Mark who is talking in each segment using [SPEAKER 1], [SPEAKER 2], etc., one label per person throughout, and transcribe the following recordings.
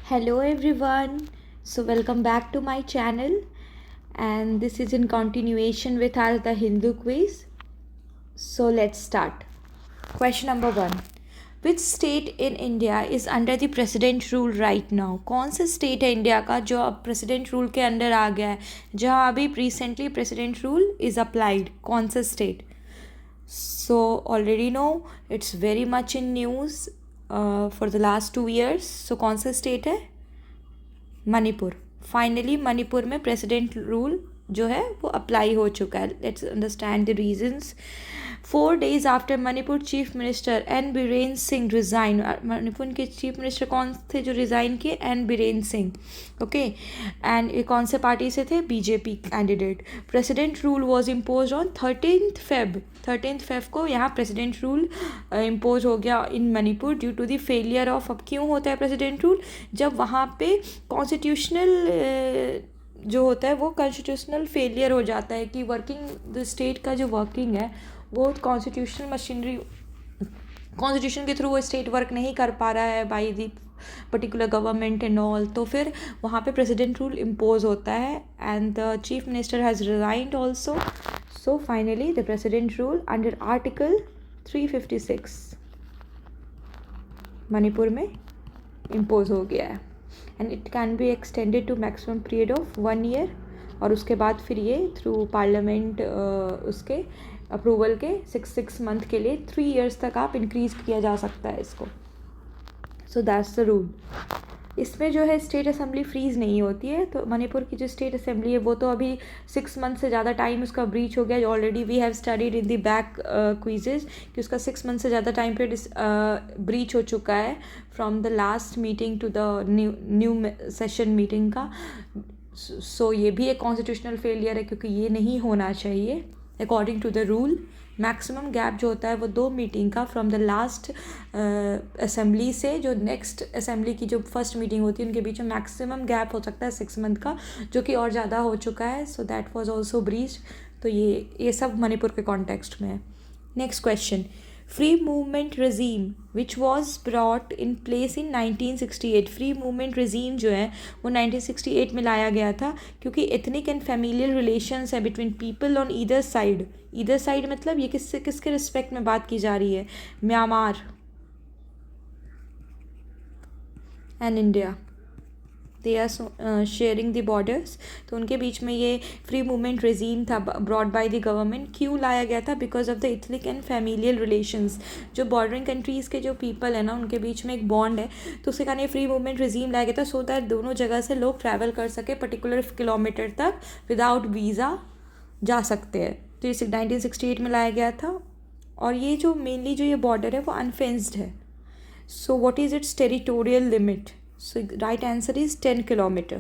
[SPEAKER 1] Hello everyone. So welcome back to my channel, and this is in continuation with our The Hindu quiz. So let's start. Question number 1. Which state in India is under the president rule right now? कौन सा state है India का जो अब president rule के under आ गया है, जहाँ अभी recently president rule is applied? कौन सा state? So already know it's very much in news for the last 2 years. So कौन सा स्टेट है? मणिपुर. फाइनली मणिपुर में प्रेसिडेंट रूल जो है वो अप्लाई हो चुका है. Let's understand the reasons. 4 days after Manipur chief minister N Biren Singh resign. Manipur के चीफ मिनिस्टर कौन थे जो रिज़ाइन किए? एन बीरेन सिंह. ओके. एंड ये कौन से पार्टी से थे? BJP candidate. President rule was impose on 13th Feb को यहाँ प्रेसिडेंट रूल इम्पोज हो गया in Manipur due to the failure of. अब क्यों होता है प्रेसिडेंट रूल? जब वहाँ पे कॉन्स्टिट्यूशनल जो होता है वो कॉन्स्टिट्यूशनल फेलियर हो जाता है कि वर्किंग द स्टेट का जो वर्किंग है वो कॉन्स्टिट्यूशनल मशीनरी, कॉन्स्टिट्यूशन के थ्रू वो स्टेट वर्क नहीं कर पा रहा है by the particular government and all, तो फिर वहाँ पे प्रेसिडेंट रूल इम्पोज होता है and the chief minister has resigned also. So finally the president rule under article 356 Manipur में इम्पोज हो गया है and it can be extended to maximum period of 1 year. और उसके बाद फिर ये थ्रू पार्लियामेंट उसके अप्रूवल के 6 month के लिए 3 years तक आप इंक्रीज किया जा सकता है इसको. So that's the rule. इसमें जो है स्टेट असेंबली फ्रीज नहीं होती है. तो मणिपुर की जो स्टेट असेंबली है वो तो अभी 6 month से ज़्यादा टाइम उसका ब्रीच हो गया. Already we have studied in the back quizzes कि उसका 6 month से ज़्यादा टाइम पीरियड ब्रीच हो चुका है from the last meeting to the new session meeting का. सो ये भी एक कॉन्स्टिट्यूशनल फेलियर है क्योंकि ये नहीं होना चाहिए according to the rule. Maximum gap जो होता है वो 2 मीटिंग का फ्रॉम द लास्ट असेंबली से जो नेक्स्ट असेंबली की जो फर्स्ट मीटिंग होती है उनके बीच में मैक्सिमम गैप हो सकता है 6 month का, जो कि और ज़्यादा हो चुका है. So that was also breach. तो ये सब मणिपुर के कॉन्टेक्स्ट में है. Next question. Free movement regime which was brought in place in 1968. Free movement regime जो है वो 1968 में लाया गया था क्योंकि एथनिक एंड फैमिलियल रिलेशंस है between people on either side. Either side मतलब ये किसके रिस्पेक्ट में बात की जा रही है? Myanmar and India. They are sharing the borders. तो उनके बीच में ये फ्री मूवमेंट regime था ब्रॉड बाय द गवर्नमेंट. क्यों लाया गया था? Because of the ethnic and familial relations. जो बॉर्डरिंग कंट्रीज़ के जो पीपल है ना उनके बीच में एक बॉन्ड है, तो उसके कारण ये फ्री मूवमेंट regime लाया गया था सो दैट दोनों जगह से लोग ट्रैवल कर सके पर्टिकुलर किलोमीटर तक विदाउट वीज़ा जा सकते हैं. तो ये 1968 में लाया गया था. और ये जो मेनली जो ये बॉर्डर है वो अनफेंस्ड है. So what is it's territorial limit? So right answer is 10 kilometer.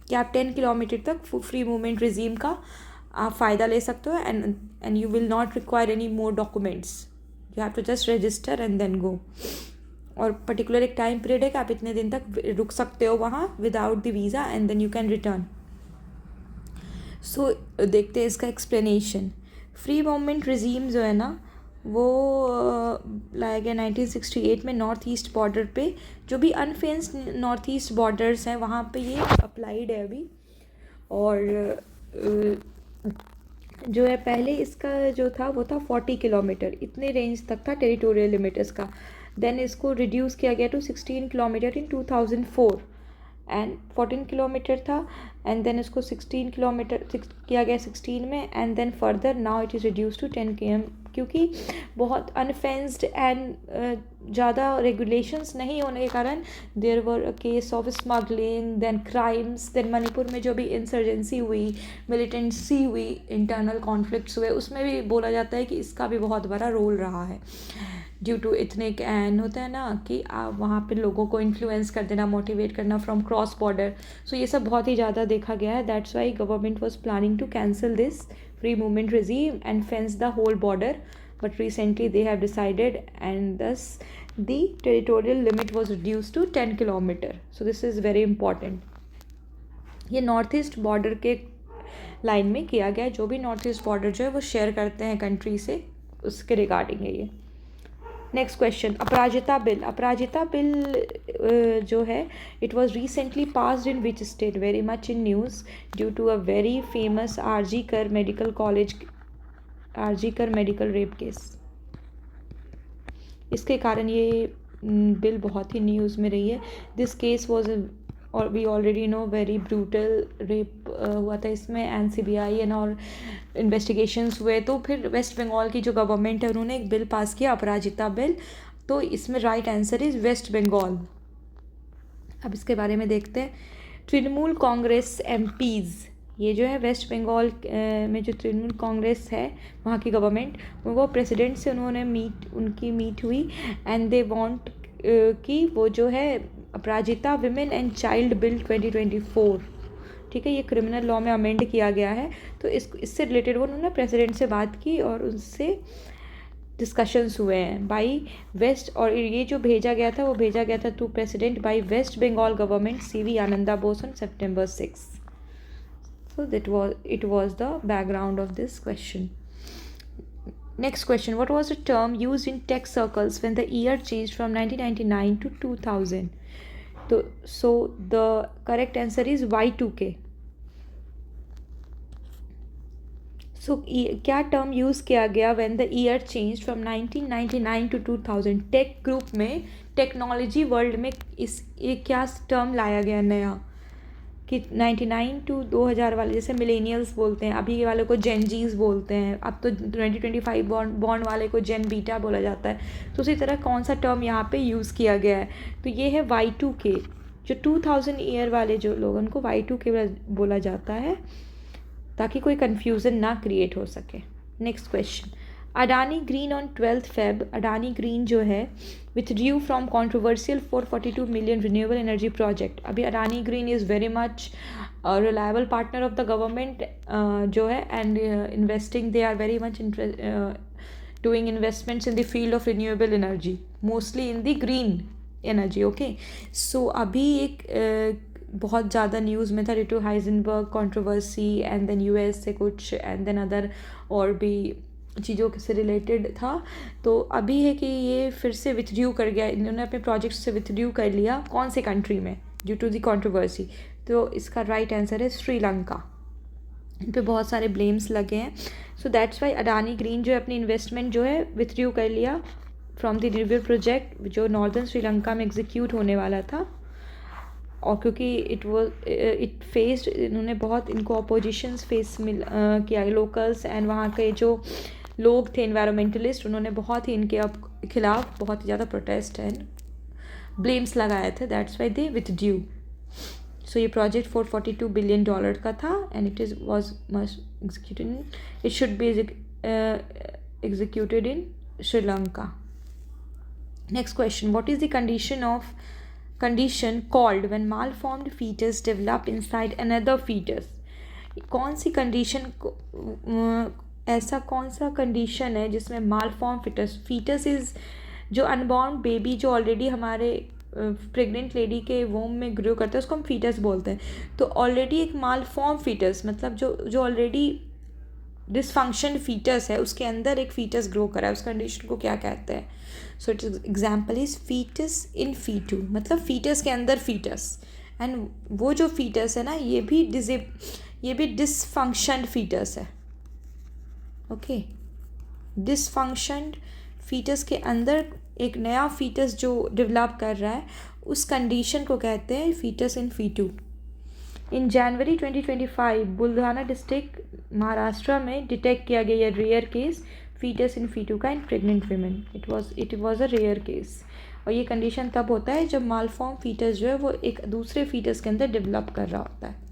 [SPEAKER 1] कि आप 10 kilometer तक फ्री मूवमेंट regime का आप फ़ायदा ले सकते हो and you will not require any more documents. You have to just register and then go. और पर्टिकुलर एक टाइम पीरियड है कि आप इतने दिन तक रुक सकते हो वहाँ without the visa and then you can return. So देखते हैं इसका एक्सप्लेनेशन. फ्री मूवमेंट regime जो है ना वो लाया गया 1968 में नॉर्थ ईस्ट बॉर्डर पे. जो भी अनफेंस्ड नॉर्थ ईस्ट बॉर्डर्स हैं वहाँ पे ये अप्लाइड है अभी. और जो है पहले इसका जो था वो था 40 kilometer. इतने रेंज तक था टेरिटोरियल लिमिट इसका. देन इसको रिड्यूस किया गया to 16 kilometer in 2004 and 14 kilometer था एंड देन इसको 16 kilometer किया गया 16 में and then further now it is reduce to 10 km. क्योंकि बहुत अनफेंस्ड एंड ज़्यादा रेगुलेशंस नहीं होने के कारण there were a case of smuggling then crimes. Then Manipur में जो भी इंसर्जेंसी हुई, मिलिटेंसी हुई, इंटरनल कॉन्फ्लिक्ट्स हुए, उसमें भी बोला जाता है कि इसका भी बहुत बड़ा रोल रहा है ड्यू टू इथनिक एंड होता है ना कि आप वहाँ पे लोगों को इन्फ्लुएंस कर देना, मोटिवेट करना फ्रॉम क्रॉस बॉर्डर. सो ये सब बहुत ही ज़्यादा देखा गया है. That's why government was planning to cancel this free movement regime and fence the whole border, but recently they have decided and thus the territorial limit was reduced to 10 kilometer. So this is very important. ये north east border के line में किया गया. जो भी north east border जो है वो शेयर करते हैं कंट्री से उसके रिगार्डिंग है ये. Next question, Aparajita bill. Aparajita bill जो है, it was recently passed in which state? Very much in news due to a very famous RG Kar medical college, RG Kar medical rape case. इसके कारण ये बिल बहुत ही न्यूज़ में रही है। दिस केस वॉज, और we already know, very brutal rape हुआ था इसमें, एंड CBI एंड और इन्वेस्टिगेशंस हुए। तो फिर वेस्ट बंगाल की जो गवर्नमेंट है उन्होंने एक बिल पास किया, अपराजिता बिल। तो इसमें right answer is West Bengal. अब इसके बारे में देखते हैं। तृणमूल कांग्रेस MPs, ये जो है वेस्ट बंगाल में जो तृणमूल कांग्रेस है वहाँ की गवर्नमेंट, वो प्रेसिडेंट से उन्होंने उनकी मीट हुई, एंड दे वांट कि वो जो है अपराजिता विमेन एंड चाइल्ड बिल 2024, ठीक है, ये क्रिमिनल लॉ में अमेंड किया गया है। तो इससे रिलेटेड वो उन्होंने प्रेसिडेंट से बात की और उनसे डिस्कशंस हुए हैं बाई वेस्ट, और ये जो भेजा गया था वो भेजा गया था to president by West Bengal government CV Ananda Bose on September 6. So it was the background of this question. Next question, what was the term used in tech circles when the year changed from 1999 to 2000? So the correct answer is Y2K. So क्या term use किया गया when the year change from 1999 to 2000? Tech group में, technology world में ये क्या term लाया गया नया कि 99 टू 2000 वाले, जैसे मिलेनियल्स बोलते हैं, अभी वाले को जेन जीज बोलते हैं, अब तो 2025 बॉर्न वाले को जेन बीटा बोला जाता है। तो उसी तरह कौन सा टर्म यहाँ पे यूज़ किया गया है? तो ये है Y2K। जो 2000 ईयर वाले जो लोग, उनको Y2K बोला जाता है, ताकि कोई कन्फ्यूज़न ना क्रिएट हो सके। Next question, Adani green on 12 Feb, Adani green जो है withdrew from controversial 442 million renewable energy project। अभी Adani green is very much reliable partner of the government जो है, and investing, they are very much doing investments in the field of renewable energy, mostly in the green energy। okay, so अभी एक बहुत ज़्यादा news में था due to Heisenberg controversy, and then US से कुछ, एंड देन अदर और भी चीज़ों से रिलेटेड था। तो अभी है कि ये फिर से विथड्रू कर गया, इन्होंने अपने प्रोजेक्ट से विथड्रू कर लिया। कौन से कंट्री में? Due to the controversy. तो इसका राइट आंसर है श्रीलंका। इन पर बहुत सारे ब्लेम्स लगे हैं। सो दैट्स वाई अडानी ग्रीन जो है अपनी इन्वेस्टमेंट जो है विथड्रू कर लिया फ्रॉम द रिन्यूएबल प्रोजेक्ट जो नॉर्दर्न श्रीलंका में एग्जीक्यूट होने वाला था। और क्योंकि इट फेस्ड, इन्होंने बहुत, इनको अपोजिशंस फेस किया, लोकल्स एंड वहाँ के जो लोग थे इन्वायरमेंटलिस्ट, उन्होंने बहुत ही इनके खिलाफ बहुत ही ज़्यादा प्रोटेस्ट एंड ब्लेम्स लगाए थे। That's why they withdrew. So ये प्रोजेक्ट $442 बिलियन का था, and it is was must executed, it should be executed in Sri Lanka. Next question, what is the condition called when malformed fetus develop inside another fetus? कौन सी condition, ऐसा कौन सा condition है जिसमें मालफॉर्म foetus is जो unborn baby जो already हमारे pregnant lady के वोम में ग्रो करता है उसको हम फीटस बोलते हैं। तो ऑलरेडी एक मालफॉर्म फीटस मतलब जो ऑलरेडी डिसफंक्शन फीटस है, उसके अंदर एक फीटस ग्रो करा है, उस कंडीशन को क्या कहते हैं? So it example is fetus in fetu, मतलब फीटस के अंदर फीटस। एंड वो जो फीटस है ना, ये भी डिसफंक्शन फीटस है। ओके, डिसफंक्शन फीटस के अंदर एक नया फीटस जो डेवलप कर रहा है, उस कंडीशन को कहते हैं fetus in fetu. In January 2025 Buldhana district Maharashtra में डिटेक्ट किया गया ये rare case fetus in fetu का in pregnant women. It was a rare case. और ये कंडीशन तब होता है जब मालफॉर्म फीटस जो है वो एक दूसरे फीटस के अंदर डेवलप कर रहा होता है।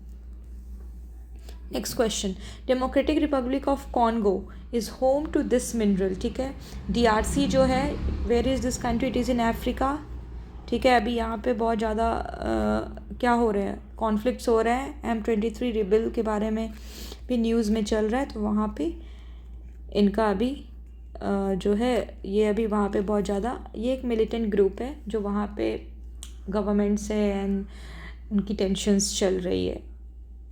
[SPEAKER 1] Next question, democratic republic of Congo is home to this mineral. ठीक है, DRC जो है, where is this country? It is in Africa. ठीक है, अभी यहाँ पे बहुत ज़्यादा क्या हो रहे हैं, कॉन्फ्लिक्ट्स हो रहे हैं। M23 रिबल के बारे में भी न्यूज़ में चल रहा है। तो वहाँ पे इनका अभी जो है ये अभी वहाँ पे बहुत ज़्यादा, ये एक मिलिटेंट ग्रुप है जो वहाँ पे गवर्नमेंट से एंड उनकी टेंशन्स चल रही है,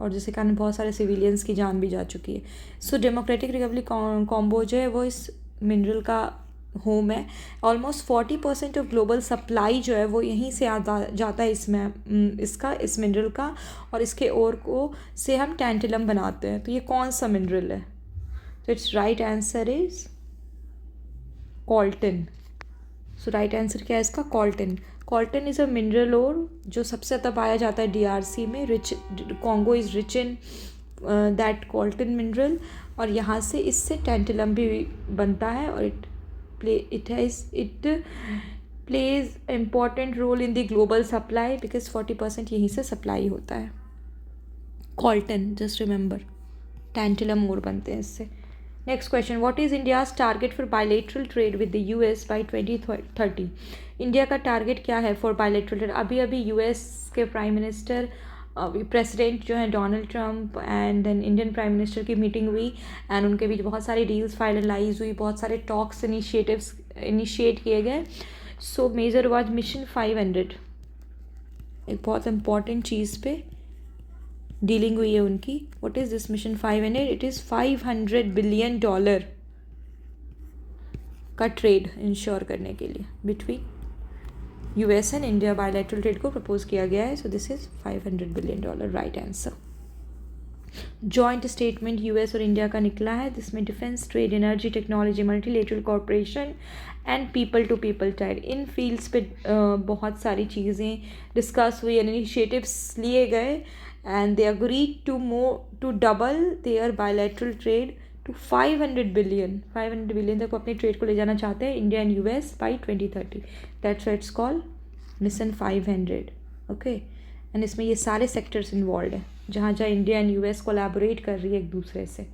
[SPEAKER 1] और जिसके कारण बहुत सारे सिविलियंस की जान भी जा चुकी है। सो डेमोक्रेटिक रिपब्लिक कॉन्गो जो है वो इस मिनरल का होम है। ऑलमोस्ट 40% ऑफ ग्लोबल सप्लाई जो है वो यहीं से जाता है इसमें, इसका, इस मिनरल का, और इसके ओर को से हम टैंटलम बनाते हैं। तो ये कौन सा मिनरल है? तो it's right answer is coltan. So right answer क्या है इसका? Coltan. Coltan is a mineral ore जो सबसे ज़्यादा पाया जाता है DRC में। Rich, Congo is rich in that coltan mineral, और यहाँ से इससे टैंटलम भी बनता है, और it plays important role in the global supply because 40% यहीं से सप्लाई होता है। कॉल्टन, जस्ट रिमेंबर, टैंटलम और बनते हैं इससे। Next question, what is India's target for bilateral trade with the US by 2030? India का टारगेट क्या है फॉर बायलैटरल ट्रेड? अभी US के प्राइम मिनिस्टर, प्रेसिडेंट जो है Donald Trump, and then Indian prime minister की मीटिंग हुई, एंड उनके बीच बहुत सारी डील्स फाइनलाइज हुई, बहुत सारे टॉक्स इनिशिएट किए गए। सो मेजर वाज मिशन 500, एक बहुत इंपॉर्टेंट चीज़ पे डीलिंग हुई है उनकी। What is this mission 500? It is $500 billion का ट्रेड इंश्योर करने के लिए between US and India, bilateral trade को प्रपोज किया गया है। So this is $500 billion, right answer. Joint statement US और इंडिया का निकला है, जिसमें defence, trade, energy, technology, multilateral corporation and people to people trade, in fields पे बहुत सारी चीज़ें डिस्कस हुई, इनिशिएटिव्स लिए गए, and they agree to double their bilateral trade to 500 billion तक अपने ट्रेड को ले जाना चाहते हैं India and US by 2030। That's why it's called mission 500। Okay, and इसमें ये सारे सेक्टर्स इन्वॉल्व हैं जहाँ जहाँ इंडिया एंड US कोलैबोरेट कर रही है एक दूसरे से।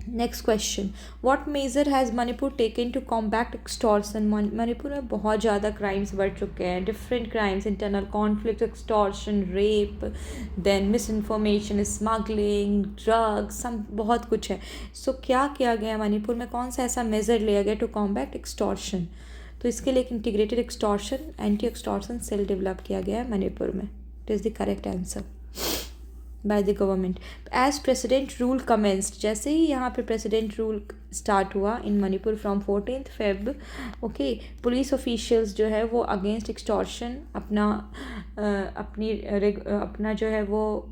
[SPEAKER 1] Next question, what measure has Manipur taken to combat extortion? Manipur में बहुत ज़्यादा क्राइम्स बढ़ चुके हैं, different crimes, internal conflict, extortion, rape, then misinformation, smuggling, drugs, सब बहुत कुछ है। सो क्या किया गया मणिपुर में? कौन सा ऐसा मेजर लिया गया टू कॉम्बैट एक्सटॉर्शन? तो इसके लिए एक integrated extortion anti extortion cell develop किया गया है मणिपुर में। It is the correct answer by the government. As president rule commenced, जैसे ही यहाँ पे president rule स्टार्ट हुआ in Manipur from 14th Feb, okay, police officials जो है वो अगेंस्ट एक्सटॉर्शन अपना जो है वो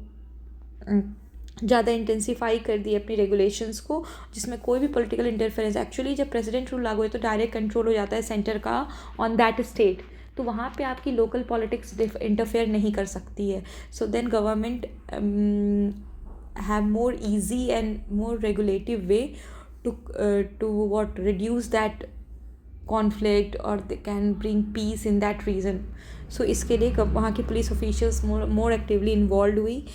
[SPEAKER 1] ज़्यादा इंटेंसीफाई कर दी अपनी रेगुलेशंस को, जिसमें कोई भी पॉलिटिकल इंटरफेरेंस, एक्चुअली जब प्रेसिडेंट रूल लागू है तो डायरेक्ट कंट्रोल हो जाता है सेंटर का ऑन दैट स्टेट, तो वहाँ पे आपकी लोकल पॉलिटिक्स इंटरफेयर नहीं कर सकती है। So then government have more easy and more regulative way to what reduce that conflict, और they can bring peace in that region. So इसके लिए वहाँ की police officials more actively involve हुई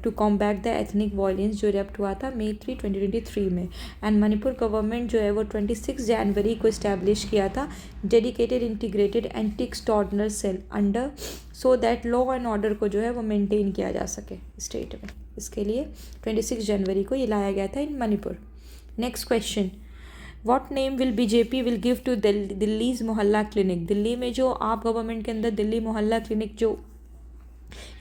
[SPEAKER 1] to combat the ethnic violence जो erupt हुआ था May 3, 2023 में। एंड मणिपुर गवर्नमेंट जो है वो 26 जनवरी को इस्टेब्लिश किया था dedicated integrated anti extortion cell under, so that law and order को जो है वो मेंटेन किया जा सके स्टेट में। इसके लिए 26 जनवरी को ये लाया गया था in Manipur. Next question, what name will BJP will give to Delhi's mohalla clinic? Delhi में जो आप गवर्नमेंट के अंदर दिल्ली मोहल्ला क्लिनिक जो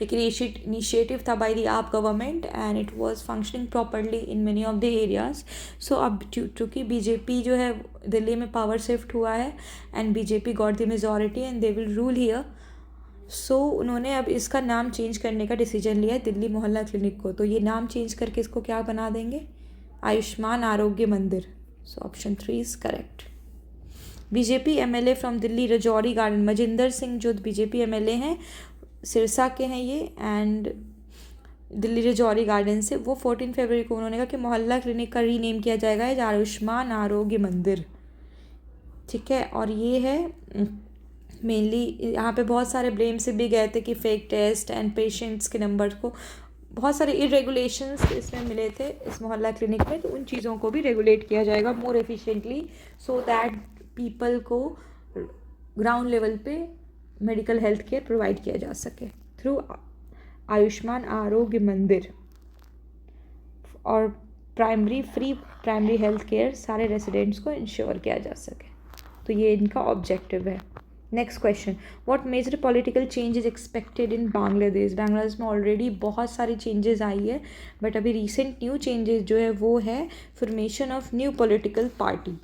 [SPEAKER 1] एक इनिशिएटिव था by the AAP government, and it was functioning properly in many of the areas. So अब चूँकि BJP जो है दिल्ली में पावर शिफ्ट हुआ है, and BJP got the majority and they will rule here, so उन्होंने अब इसका नाम चेंज करने का डिसीजन लिया है दिल्ली मोहल्ला क्लिनिक को। तो ये नाम चेंज करके इसको क्या बना देंगे? आयुष्मान आरोग्य मंदिर। So option 3 is correct. BJP MLA from Delhi Rajouri garden, Majinder Singh जो BJP MLA हैं, सिरसा के हैं ये, एंड दिल्ली रजौरी गार्डन से, वो 14 फरवरी को उन्होंने कहा कि मोहल्ला क्लिनिक का रीनेम किया जाएगा एज आयुष्मान आरोग्य मंदिर। ठीक है, और ये है मेनली यहाँ पे बहुत सारे ब्लेम से भी गए थे कि फेक टेस्ट एंड पेशेंट्स के नंबर को, बहुत सारे इरेगुलेशंस इसमें मिले थे इस मोहल्ला क्लिनिक में, तो उन चीज़ों को भी रेगुलेट किया जाएगा more efficiently, so that people को ग्राउंड लेवल पे मेडिकल हेल्थ केयर प्रोवाइड किया जा सके थ्रू आयुष्मान आरोग्य मंदिर, और फ्री प्राइमरी हेल्थ केयर सारे रेसिडेंट्स को इंश्योर किया जा सके। तो ये इनका ऑब्जेक्टिव है। Next question, what major political change is expected in Bangladesh? Bangladesh में ऑलरेडी बहुत सारी चेंजेस आई है, बट अभी रिसेंट न्यू चेंजेस जो है वो है formation of new political party.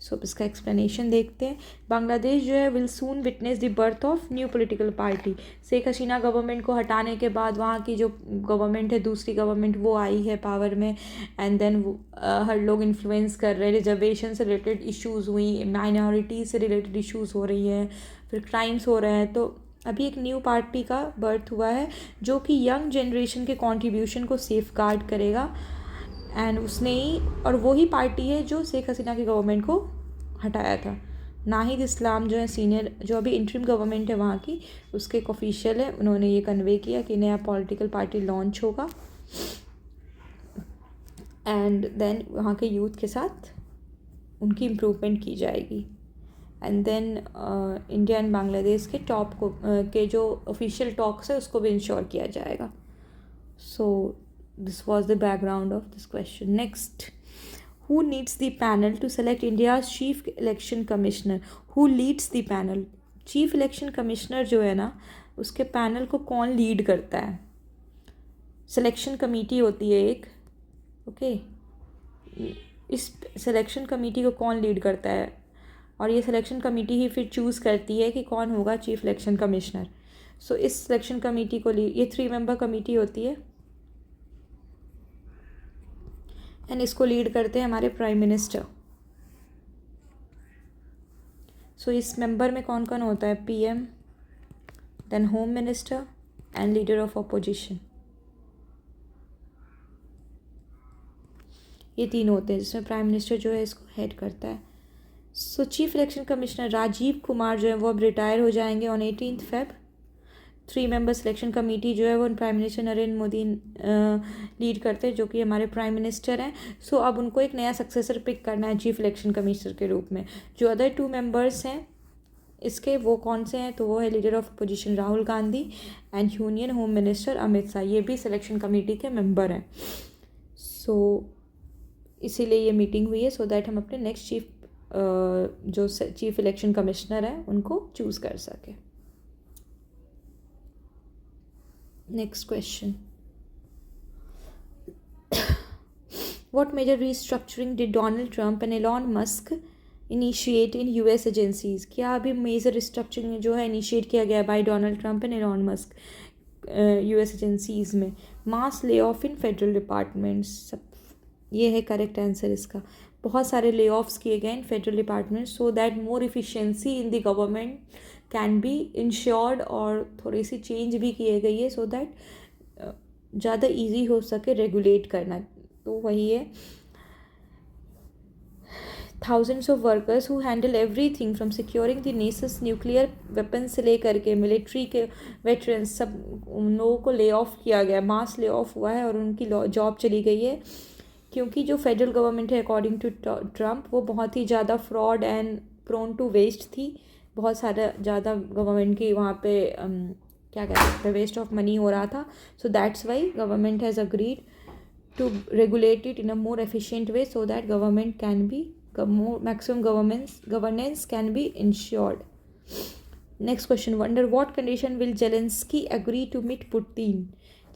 [SPEAKER 1] So अब इसका एक्सप्लेनेशन देखते हैं। बांग्लादेश जो है will soon witness the birth of new political party. Sheikh Hasina government को हटाने के बाद वहाँ की जो गवर्नमेंट है, दूसरी गवर्नमेंट, वो आई है पावर में, एंड देन हर लोग इन्फ्लुएंस कर रहे हैं, रिजर्वेशन से रिलेटेड इश्यूज़ हुई, माइनॉरिटी से रिलेटेड इश्यूज़ हो रही हैं, फिर क्राइम्स हो रहे हैं। तो अभी एक न्यू पार्टी का बर्थ हुआ है जो कि यंग जनरेशन के कॉन्ट्रीब्यूशन को सेफ गार्ड करेगा, एंड उसने ही, और वही पार्टी है जो शेख हसीना की गवर्नमेंट को हटाया था। नाहिद इस्लाम जो है सीनियर, जो अभी इंटरिम गवर्नमेंट है वहाँ की, उसके एक ऑफिशियल है, उन्होंने ये कन्वे किया कि नया पॉलिटिकल पार्टी लॉन्च होगा, एंड देन वहाँ के यूथ के साथ उनकी इम्प्रूवमेंट की जाएगी, and then India and Bangladesh के टॉप को के जो ऑफिशियल टॉक्स है उसको भी इंश्योर किया जाएगा। सो this was the background of this question. Next, who leads the panel to select India's chief election commissioner? Who leads the panel? Chief election commissioner जो है ना, उसके पैनल को कौन लीड करता है? सिलेक्शन कमेटी होती है एक, ओके। इस सिलेक्शन कमेटी को कौन लीड करता है, और ये सिलेक्शन कमेटी ही फिर चूज़ करती है कि कौन होगा चीफ इलेक्शन कमिश्नर। सो इस सिलेक्शन कमेटी को ये 3 मेंबर कमेटी होती है, एंड इसको लीड करते हैं हमारे प्राइम मिनिस्टर। सो इस मेंबर में कौन कौन होता है? PM, then home minister and leader of opposition. ये 3 होते हैं, जिसमें प्राइम मिनिस्टर जो है इसको हेड करता है। So chief election commissioner Rajiv Kumar जो है वो अब रिटायर हो जाएंगे on 18 Feb। 3 member selection committee जो है वो prime minister Narendra Modi lead करते हैं, जो कि हमारे प्राइम मिनिस्टर हैं। सो अब उनको एक नया सक्सेसर पिक करना है चीफ इलेक्शन कमिश्नर के रूप में। जो अदर 2 मेंबर्स हैं इसके, वो कौन से हैं? तो वो है leader of opposition Rahul Gandhi and union home minister Amit Shah. ये भी सिलेक्शन कमेटी के मेंबर हैं। सो इसीलिए ये मीटिंग हुई है, सो दैट हम अपने नेक्स्ट जो चीफ इलेक्शन कमिश्नर हैं उनको चूज़ कर सकें। Next question. What major restructuring did Donald Trump and Elon Musk initiate in US agencies? क्या अभी मेजर रिस्ट्रक्चरिंग जो है इनिशिएट किया गया by Donald Trump and Elon Musk US agencies में? मास ले ऑफ इन फेडरल डिपार्टमेंट्स, सब ये है करेक्ट आंसर इसका। बहुत सारे ले ऑफ्स किए गए इन federal department, so that more efficiency in the government can B insured, और थोड़ी सी चेंज भी किए गई है सो दैट ज़्यादा इजी हो सके रेगुलेट करना। तो वही है, thousands of workers who handle everything from securing the Nations nuclear weapon से लेकर के मिलिट्री के वेटरन्स, सब उन लोगों को ले ऑफ किया गया, मास ले ऑफ हुआ है और उनकी जॉब चली गई है, क्योंकि जो फेडरल गवर्नमेंट है अकॉर्डिंग टू ट्रंप वो बहुत ही ज़्यादा fraud and prone to waste थी। बहुत सारा ज़्यादा गवर्नमेंट की वहाँ पे क्या कहते हैं वेस्ट ऑफ मनी हो रहा था। So that's why government has agreed to regulate it in a more efficient way, so that government can be maximum governance can be ensured. Next question, under what condition will Zelensky agree to meet Putin?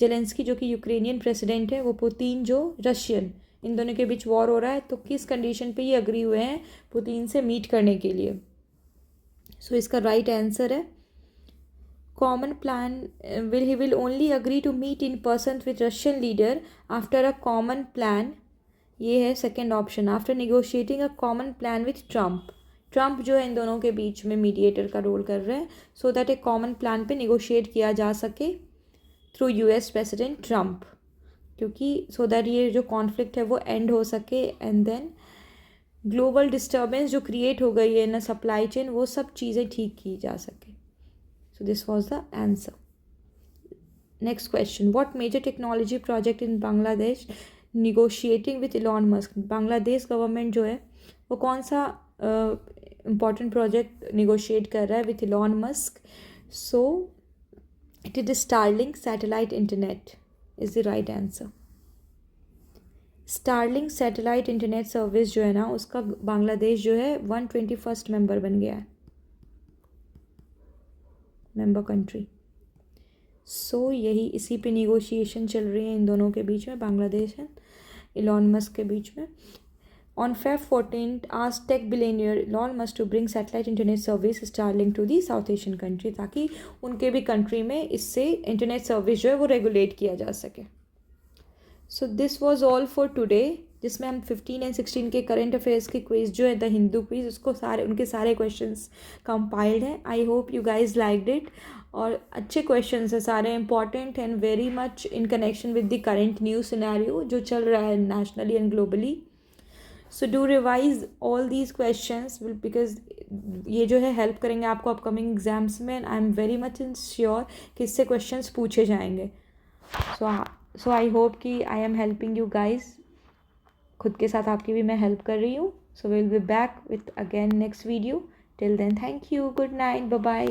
[SPEAKER 1] Zelensky जो कि Ukrainian president है, वो Putin जो Russian, इन दोनों के बीच war हो रहा है, तो किस कंडीशन पे ये अग्री हुए हैं पुतिन से मीट करने के लिए? सो इसका राइट आंसर है common plan he will only agree to meet in person with Russian leader after a common plan. ये है second option, after negotiating a common plan with Trump. Trump जो है इन दोनों के बीच में मीडिएटर का रोल कर रहे हैं, सो दैट एक कॉमन प्लान पे निगोशिएट किया जा सके थ्रू US प्रेसिडेंट ट्रंप, क्योंकि सो दैट ये जो कॉन्फ्लिक्ट है वो एंड हो सके, एंड देन ग्लोबल डिस्टर्बेंस जो क्रिएट हो गई है ना सप्लाई चेन, वो सब चीज़ें ठीक की जा सके। So this was the answer. Next question, what major technology project in Bangladesh negotiating with Elon Musk? Bangladesh government जो है वो कौन सा इम्पॉर्टेंट प्रोजेक्ट निगोशिएट कर रहा है with Elon Musk? So it is Starlink satellite internet is the right answer. Starlink satellite internet service जो है ना, उसका बांग्लादेश जो है 121st मेंबर बन गया है। Member country. सो यही इसी पे निगोशिएशन चल रही है इन दोनों के बीच में, बांग्लादेश एंड इलॉन मस्क के बीच में। On Feb 14th, asked tech billionaire Elon Musk to bring satellite internet service Starlink to the South Asian country, ताकि उनके भी कंट्री में इससे इंटरनेट सर्विस जो है वो रेगुलेट किया जा सके। So this was all for today, जिसमें हम 15 एंड 16 के करंट अफेयर्स के क्विज जो है द हिंदू क्विज, उसको सारे उनके सारे क्वेश्चंस कंपाइल्ड हैं। I hope you guys liked it, और अच्छे क्वेश्चंस हैं सारे, important and very much in connection with the current news scenario जो चल रहा है nationally and globally. So do revise all these questions because ये जो है हेल्प करेंगे आपको अपकमिंग एग्जाम्स में, and I am very much in sure कि इससे क्वेश्चंस पूछे जाएंगे। सो आई होप कि I am helping you guys, खुद के साथ आपकी भी मैं हेल्प कर रही हूँ। So will be back with again next video. Till then thank you, good night, bye bye.